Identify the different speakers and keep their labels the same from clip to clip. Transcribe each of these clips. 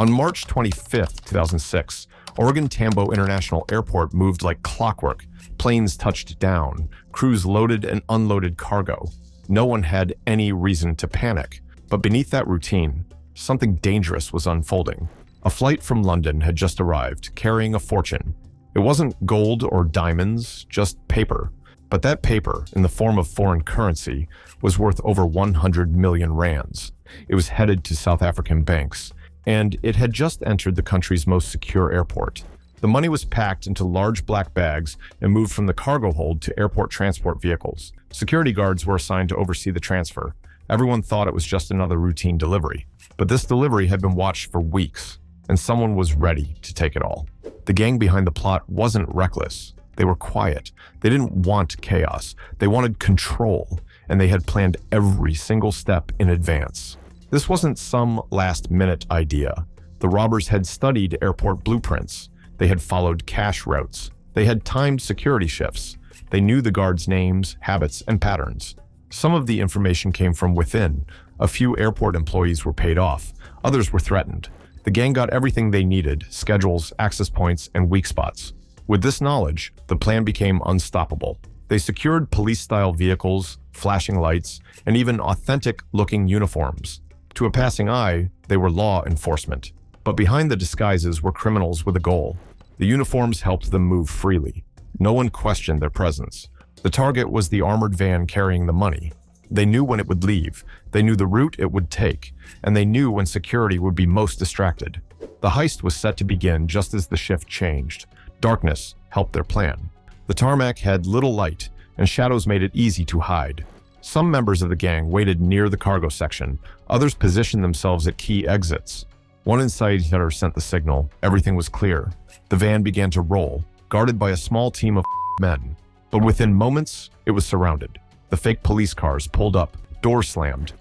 Speaker 1: On March 25, 2006, Oregon Tambo International Airport moved like clockwork. Planes touched down, crews loaded and unloaded cargo. No one had any reason to panic, but beneath that routine, something dangerous was unfolding. A flight from London had just arrived, carrying a fortune. It wasn't gold or diamonds, just paper. But that paper, in the form of foreign currency, was worth over 100 million rands. It was headed to South African banks, and it had just entered the country's most secure airport. The money was packed into large black bags and moved from the cargo hold to airport transport vehicles. Security guards were assigned to oversee the transfer. Everyone thought it was just another routine delivery. But this delivery had been watched for weeks, and someone was ready to take it all. The gang behind the plot wasn't reckless. They were quiet. They didn't want chaos. They wanted control, and they had planned every single step in advance. This wasn't some last-minute idea. The robbers had studied airport blueprints. They had followed cash routes. They had timed security shifts. They knew the guards' names, habits, and patterns. Some of the information came from within. A few airport employees were paid off. Others were threatened. The gang got everything they needed: schedules, access points, and weak spots. With this knowledge, the plan became unstoppable. They secured police-style vehicles, flashing lights, and even authentic-looking uniforms. To a passing eye, they were law enforcement. But behind the disguises were criminals with a goal. The uniforms helped them move freely. No one questioned their presence. The target was the armored van carrying the money. They knew when it would leave, they knew the route it would take, and they knew when security would be most distracted. The heist was set to begin just as the shift changed. Darkness helped their plan. The tarmac had little light, and shadows made it easy to hide. Some members of the gang waited near the cargo section. Others positioned themselves at key exits. One insider sent the signal. Everything was clear. The van began to roll, guarded by a small team of men. But within moments, it was surrounded. The fake police cars pulled up, doors slammed,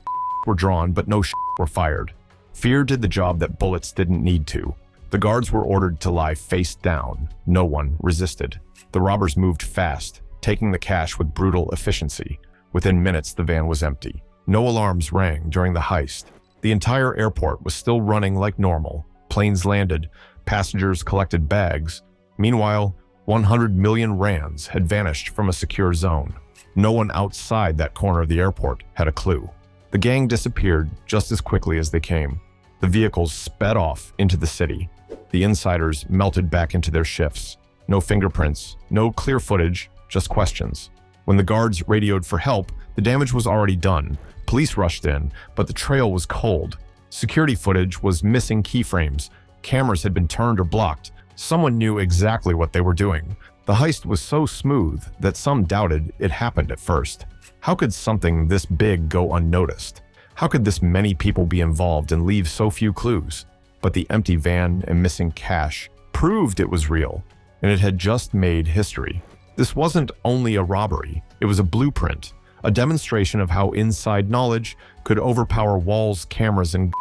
Speaker 1: were drawn, but no were fired. Fear did the job that bullets didn't need to. The guards were ordered to lie face down. No one resisted. The robbers moved fast, taking the cash with brutal efficiency. Within minutes, the van was empty. No alarms rang during the heist. The entire airport was still running like normal. Planes landed, passengers collected bags. Meanwhile, 100 million rands had vanished from a secure zone. No one outside that corner of the airport had a clue. The gang disappeared just as quickly as they came. The vehicles sped off into the city. The insiders melted back into their shifts. No fingerprints, no clear footage, just questions. When the guards radioed for help, the damage was already done. Police rushed in, but the trail was cold. Security footage was missing keyframes. Cameras had been turned or blocked. Someone knew exactly what they were doing. The heist was so smooth that some doubted it happened at first. How could something this big go unnoticed? How could this many people be involved and leave so few clues? But the empty van and missing cash proved it was real, and it had just made history. This wasn't only a robbery, it was a blueprint, a demonstration of how inside knowledge could overpower walls, cameras, and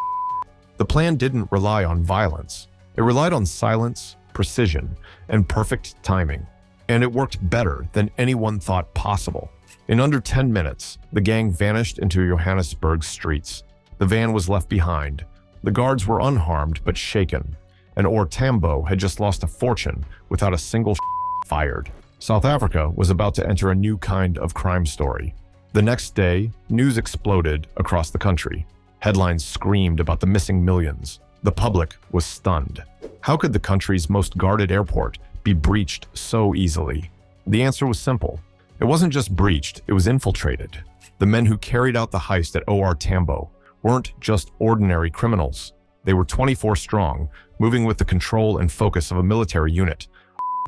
Speaker 1: The plan didn't rely on violence. It relied on silence, precision, and perfect timing. And it worked better than anyone thought possible. In under 10 minutes, the gang vanished into Johannesburg's streets. The van was left behind. The guards were unharmed but shaken. And Tambo had just lost a fortune without a single fired. South Africa was about to enter a new kind of crime story. The next day, news exploded across the country. Headlines screamed about the missing millions. The public was stunned. How could the country's most guarded airport be breached so easily? The answer was simple. It wasn't just breached, it was infiltrated. The men who carried out the heist at Tambo weren't just ordinary criminals. They were 24 strong, moving with the control and focus of a military unit,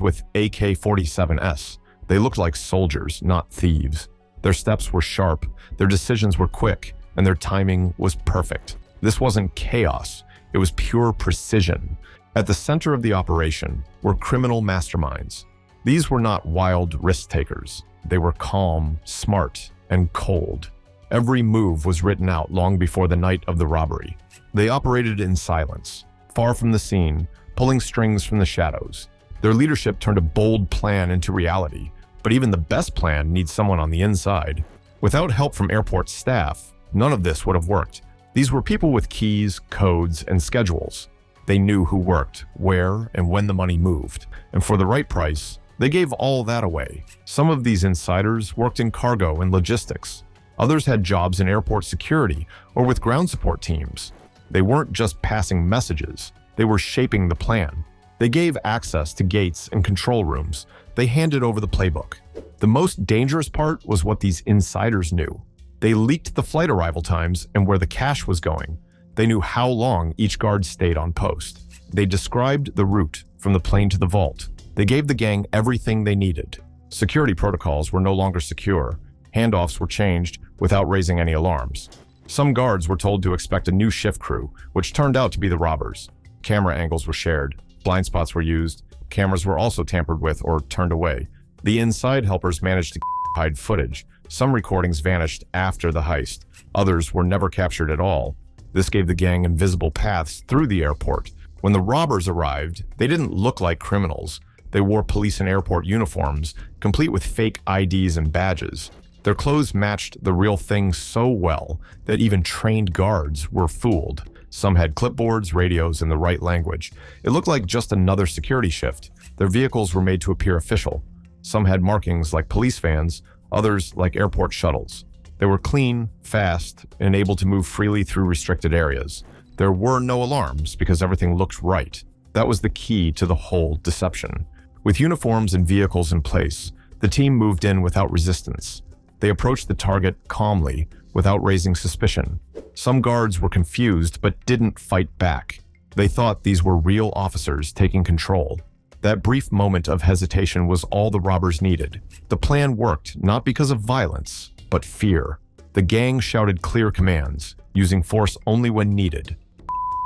Speaker 1: with AK-47s. They looked like soldiers, not thieves. Their steps were sharp, their decisions were quick, and their timing was perfect. This wasn't chaos, it was pure precision. At the center of the operation were criminal masterminds. These were not wild risk-takers. They were calm, smart, and cold. Every move was written out long before the night of the robbery. They operated in silence, far from the scene, pulling strings from the shadows. Their leadership turned a bold plan into reality, but even the best plan needs someone on the inside. Without help from airport staff, none of this would have worked. These were people with keys, codes, and schedules. They knew who worked, where, and when the money moved. And for the right price, they gave all that away. Some of these insiders worked in cargo and logistics. Others had jobs in airport security or with ground support teams. They weren't just passing messages, they were shaping the plan. They gave access to gates and control rooms. They handed over the playbook. The most dangerous part was what these insiders knew. They leaked the flight arrival times and where the cash was going. They knew how long each guard stayed on post. They described the route from the plane to the vault. They gave the gang everything they needed. Security protocols were no longer secure. Handoffs were changed without raising any alarms. Some guards were told to expect a new shift crew, which turned out to be the robbers. Camera angles were shared. Blind spots were used. Cameras were also tampered with or turned away. The inside helpers managed to hide footage. Some recordings vanished after the heist. Others were never captured at all. This gave the gang invisible paths through the airport. When the robbers arrived, they didn't look like criminals. They wore police and airport uniforms, complete with fake IDs and badges. Their clothes matched the real thing so well that even trained guards were fooled. Some had clipboards, radios, and the right language. It looked like just another security shift. Their vehicles were made to appear official. Some had markings like police vans, others like airport shuttles. They were clean, fast, and able to move freely through restricted areas. There were no alarms because everything looked right. That was the key to the whole deception. With uniforms and vehicles in place, the team moved in without resistance. They approached the target calmly, without raising suspicion. Some guards were confused but didn't fight back. They thought these were real officers taking control. That brief moment of hesitation was all the robbers needed. The plan worked not because of violence, but fear. The gang shouted clear commands, using force only when needed.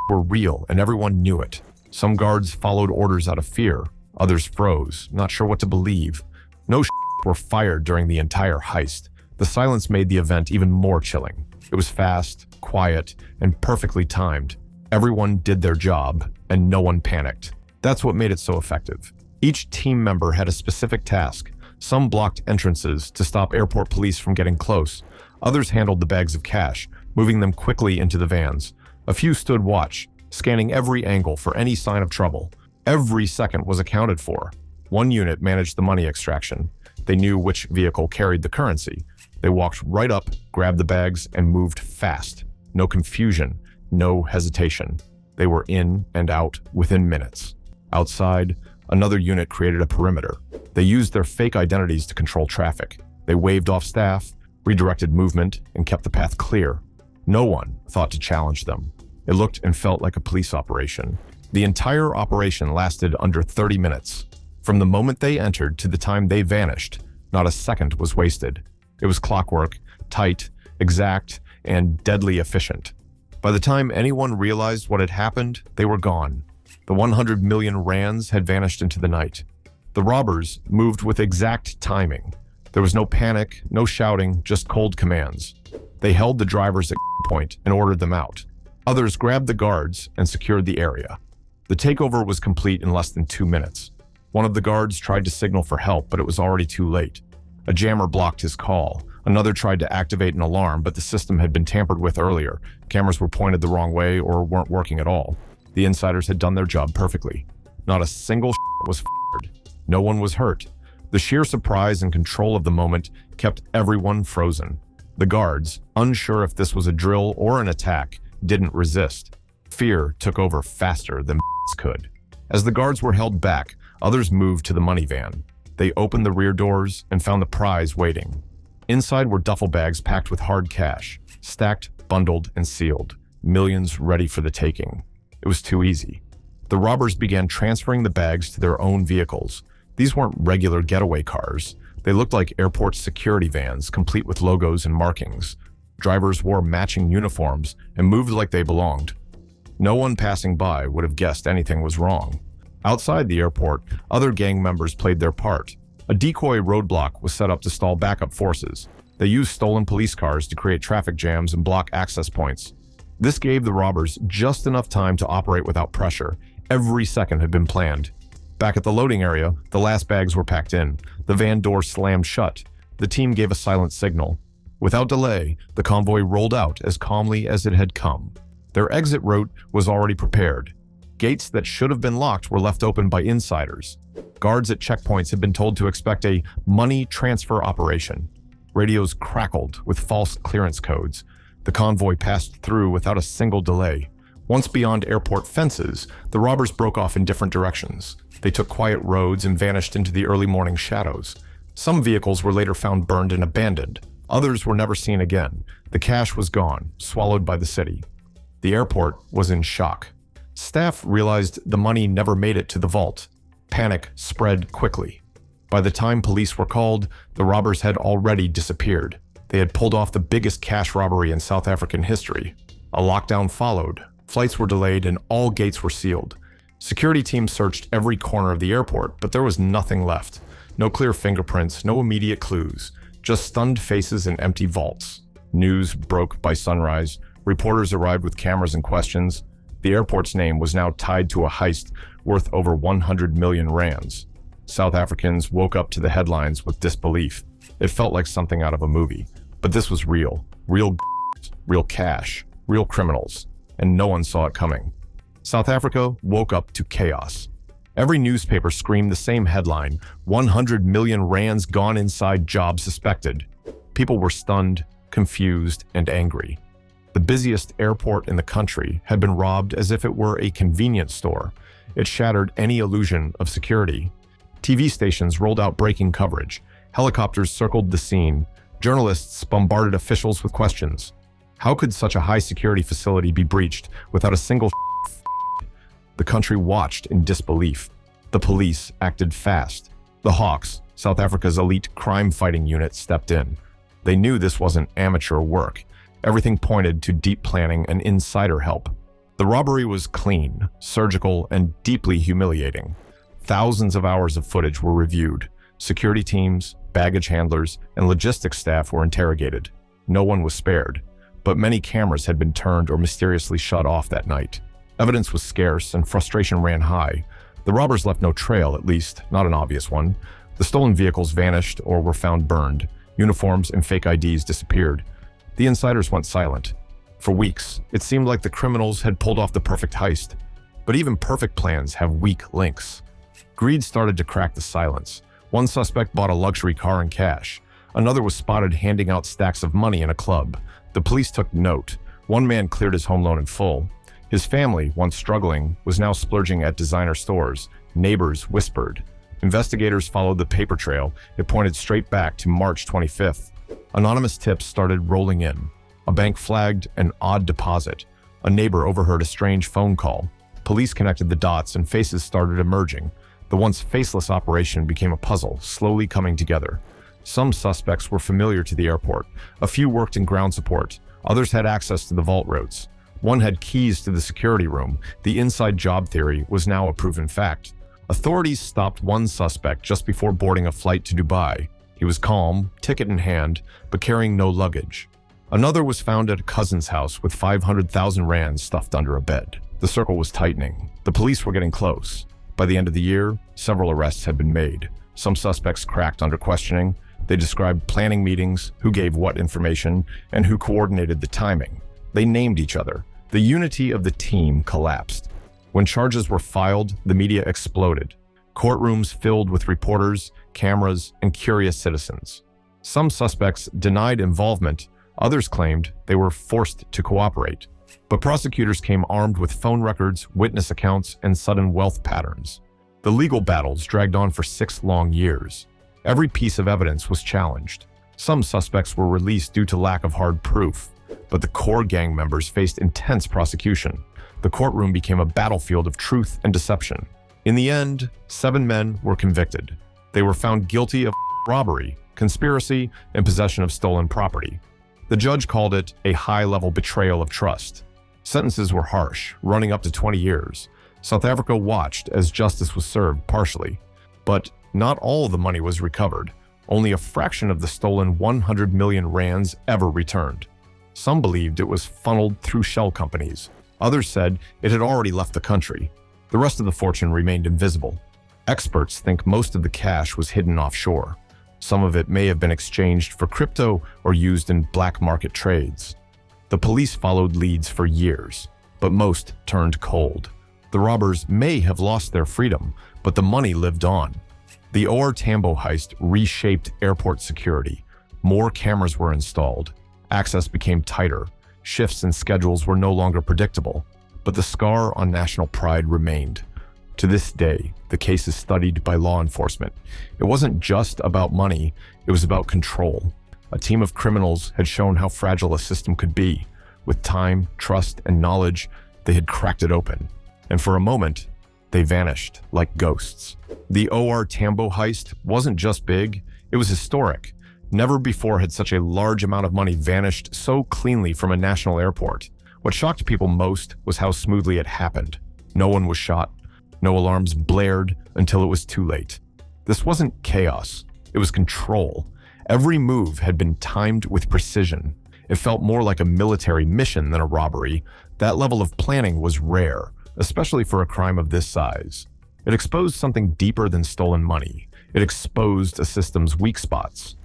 Speaker 1: Were real and everyone knew it. Some guards followed orders out of fear. Others froze, not sure what to believe. No were fired during the entire heist. The silence made the event even more chilling. It was fast, quiet, and perfectly timed. Everyone did their job, and no one panicked. That's what made it so effective. Each team member had a specific task. Some blocked entrances to stop airport police from getting close. Others handled the bags of cash, moving them quickly into the vans. A few stood watch, scanning every angle for any sign of trouble. Every second was accounted for. One unit managed the money extraction. They knew which vehicle carried the currency. They walked right up, grabbed the bags, and moved fast. No confusion, no hesitation. They were in and out within minutes. Outside, another unit created a perimeter. They used their fake identities to control traffic. They waved off staff, redirected movement, and kept the path clear. No one thought to challenge them. It looked and felt like a police operation. The entire operation lasted under 30 minutes. From the moment they entered to the time they vanished, not a second was wasted. It was clockwork, tight, exact, and deadly efficient. By the time anyone realized what had happened, they were gone. The 100 million rands had vanished into the night. The robbers moved with exact timing. There was no panic, no shouting, just cold commands. They held the drivers at point and ordered them out. Others grabbed the guards and secured the area. The takeover was complete in less than 2 minutes. One of the guards tried to signal for help, but it was already too late. A jammer blocked his call. Another tried to activate an alarm, but the system had been tampered with earlier. Cameras were pointed the wrong way or weren't working at all. The insiders had done their job perfectly. Not a single was fired. No one was hurt. The sheer surprise and control of the moment kept everyone frozen. The guards, unsure if this was a drill or an attack, didn't resist. Fear took over faster than could. As the guards were held back, others moved to the money van. They opened the rear doors and found the prize waiting. Inside were duffel bags packed with hard cash, stacked, bundled, and sealed. Millions ready for the taking. It was too easy. The robbers began transferring the bags to their own vehicles. These weren't regular getaway cars. They looked like airport security vans, complete with logos and markings. Drivers wore matching uniforms and moved like they belonged. No one passing by would have guessed anything was wrong. Outside the airport, other gang members played their part. A decoy roadblock was set up to stall backup forces. They used stolen police cars to create traffic jams and block access points. This gave the robbers just enough time to operate without pressure. Every second had been planned. Back at the loading area, the last bags were packed in. The van door slammed shut. The team gave a silent signal. Without delay, the convoy rolled out as calmly as it had come. Their exit route was already prepared. Gates that should have been locked were left open by insiders. Guards at checkpoints had been told to expect a money transfer operation. Radios crackled with false clearance codes. The convoy passed through without a single delay. Once beyond airport fences, the robbers broke off in different directions. They took quiet roads and vanished into the early morning shadows. Some vehicles were later found burned and abandoned. Others were never seen again. The cash was gone, swallowed by the city. The airport was in shock. Staff realized the money never made it to the vault. Panic spread quickly. By the time police were called, the robbers had already disappeared. They had pulled off the biggest cash robbery in South African history. A lockdown followed. Flights were delayed and all gates were sealed. Security teams searched every corner of the airport, but there was nothing left. No clear fingerprints, no immediate clues, just stunned faces and empty vaults. News broke by sunrise. Reporters arrived with cameras and questions. The airport's name was now tied to a heist worth over 100 million rands. South Africans woke up to the headlines with disbelief. It felt like something out of a movie. But this was real. Real cash. Real criminals. And no one saw it coming. South Africa woke up to chaos. Every newspaper screamed the same headline: 100 million rands gone inside job suspected. People were stunned, confused, and angry. The busiest airport in the country had been robbed as if it were a convenience store. It shattered any illusion of security. TV stations rolled out breaking coverage. Helicopters circled the scene. Journalists bombarded officials with questions. How could such a high-security facility be breached without a single The country watched in disbelief. The police acted fast. The Hawks, South Africa's elite crime-fighting unit, stepped in. They knew this wasn't amateur work. Everything pointed to deep planning and insider help. The robbery was clean, surgical, and deeply humiliating. Thousands of hours of footage were reviewed. Security teams, baggage handlers, and logistics staff were interrogated. No one was spared, but many cameras had been turned or mysteriously shut off that night. Evidence was scarce and frustration ran high. The robbers left no trail, at least, not an obvious one. The stolen vehicles vanished or were found burned. Uniforms and fake IDs disappeared. The insiders went silent. For weeks, it seemed like the criminals had pulled off the perfect heist. But even perfect plans have weak links. Greed started to crack the silence. One suspect bought a luxury car in cash. Another was spotted handing out stacks of money in a club. The police took note. One man cleared his home loan in full. His family, once struggling, was now splurging at designer stores. Neighbors whispered. Investigators followed the paper trail. It pointed straight back to March 25th. Anonymous tips started rolling in. A bank flagged an odd deposit. A neighbor overheard a strange phone call. Police connected the dots and faces started emerging. The once faceless operation became a puzzle, slowly coming together. Some suspects were familiar to the airport. A few worked in ground support. Others had access to the vault routes. One had keys to the security room. The inside job theory was now a proven fact. Authorities stopped one suspect just before boarding a flight to Dubai. He was calm, ticket in hand, but carrying no luggage. Another was found at a cousin's house with 500,000 rands stuffed under a bed. The circle was tightening. The police were getting close. By the end of the year, several arrests had been made. Some suspects cracked under questioning. They described planning meetings, who gave what information, and who coordinated the timing. They named each other. The unity of the team collapsed. When charges were filed, the media exploded. Courtrooms filled with reporters, cameras, and curious citizens. Some suspects denied involvement. Others claimed they were forced to cooperate. But prosecutors came armed with phone records, witness accounts, and sudden wealth patterns. The legal battles dragged on for 6 long years. Every piece of evidence was challenged. Some suspects were released due to lack of hard proof, but the core gang members faced intense prosecution. The courtroom became a battlefield of truth and deception. In the end, 7 men were convicted. They were found guilty of robbery, conspiracy, and possession of stolen property. The judge called it a high-level betrayal of trust. Sentences were harsh, running up to 20 years. South Africa watched as justice was served partially. But not all the money was recovered. Only a fraction of the stolen 100 million rands ever returned. Some believed it was funneled through shell companies. Others said it had already left the country. The rest of the fortune remained invisible. Experts think most of the cash was hidden offshore. Some of it may have been exchanged for crypto or used in black market trades. The police followed leads for years, but most turned cold. The robbers may have lost their freedom, but the money lived on. The OR Tambo heist reshaped airport security. More cameras were installed. Access became tighter. Shifts and schedules were no longer predictable. But the scar on national pride remained. To this day, the case is studied by law enforcement. It wasn't just about money, it was about control. A team of criminals had shown how fragile a system could be. With time, trust, and knowledge, they had cracked it open. And for a moment, they vanished like ghosts. The OR Tambo heist wasn't just big, it was historic. Never before had such a large amount of money vanished so cleanly from a national airport. What shocked people most was how smoothly it happened. No one was shot. No alarms blared until it was too late. This wasn't chaos, it was control. Every move had been timed with precision. It felt more like a military mission than a robbery. That level of planning was rare, especially for a crime of this size. It exposed something deeper than stolen money. It exposed a system's weak spots.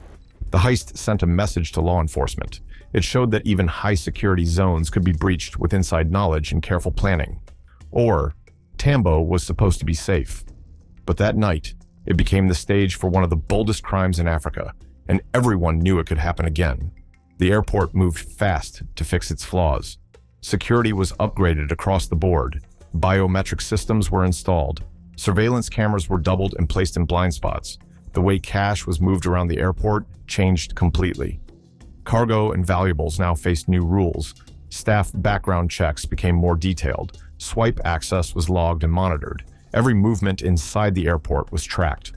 Speaker 1: The heist sent a message to law enforcement. It showed that even high-security zones could be breached with inside knowledge and careful planning. Or, Tambo was supposed to be safe. But that night, it became the stage for one of the boldest crimes in Africa, and everyone knew it could happen again. The airport moved fast to fix its flaws. Security was upgraded across the board. Biometric systems were installed. Surveillance cameras were doubled and placed in blind spots. The way cash was moved around the airport changed completely. Cargo and valuables now faced new rules. Staff background checks became more detailed. Swipe access was logged and monitored. Every movement inside the airport was tracked.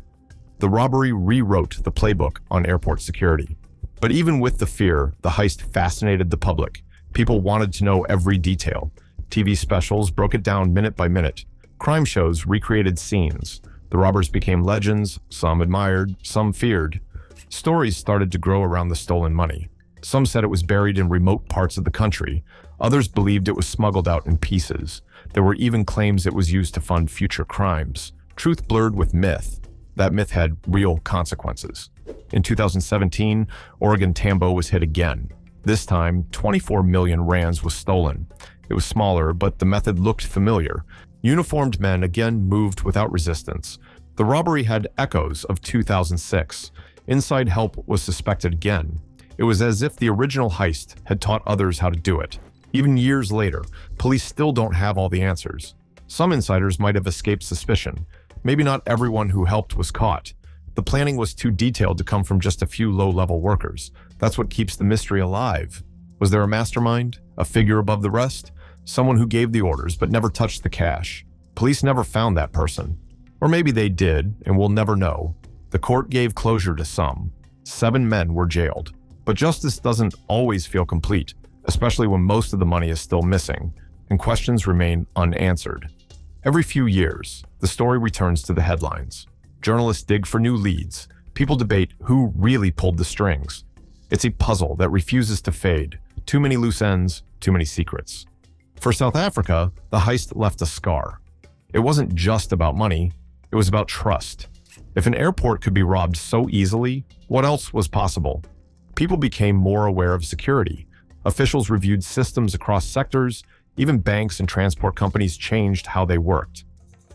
Speaker 1: The robbery rewrote the playbook on airport security. But even with the fear, the heist fascinated the public. People wanted to know every detail. TV specials broke it down minute by minute. Crime shows recreated scenes. The robbers became legends, some admired, some feared. Stories started to grow around the stolen money. Some said it was buried in remote parts of the country. Others believed it was smuggled out in pieces. There were even claims it was used to fund future crimes. Truth blurred with myth. That myth had real consequences. In 2017, Oregon Tambo was hit again. This time, 24 million rands was stolen. It was smaller, but the method looked familiar. Uniformed men again moved without resistance. The robbery had echoes of 2006. Inside help was suspected again. It was as if the original heist had taught others how to do it. Even years later, police still don't have all the answers. Some insiders might have escaped suspicion. Maybe not everyone who helped was caught. The planning was too detailed to come from just a few low-level workers. That's what keeps the mystery alive. Was there a mastermind? A figure above the rest? Someone who gave the orders but never touched the cash? Police never found that person. Or maybe they did, and we'll never know. The court gave closure to some. 7 men were jailed. But justice doesn't always feel complete, especially when most of the money is still missing, and questions remain unanswered. Every few years, the story returns to the headlines. Journalists dig for new leads. People debate who really pulled the strings. It's a puzzle that refuses to fade. Too many loose ends, too many secrets. For South Africa, the heist left a scar. It wasn't just about money, it was about trust. If an airport could be robbed so easily, what else was possible? People became more aware of security. Officials reviewed systems across sectors. Even banks and transport companies changed how they worked.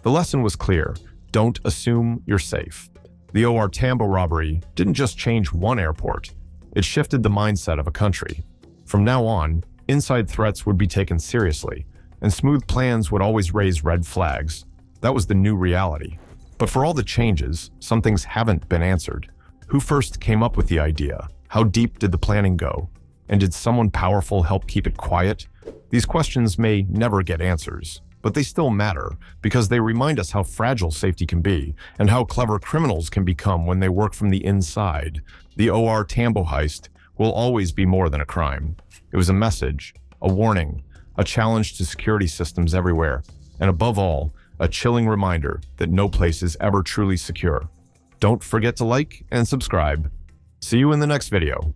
Speaker 1: The lesson was clear. Don't assume you're safe. The OR Tambo robbery didn't just change one airport. It shifted the mindset of a country. From now on, inside threats would be taken seriously, and smooth plans would always raise red flags. That was the new reality. But for all the changes, some things haven't been answered. Who first came up with the idea? How deep did the planning go? And did someone powerful help keep it quiet? These questions may never get answers, but they still matter because they remind us how fragile safety can be and how clever criminals can become when they work from the inside. The OR Tambo heist will always be more than a crime. It was a message, a warning, a challenge to security systems everywhere, and above all, a chilling reminder that no place is ever truly secure. Don't forget to like and subscribe. See you in the next video.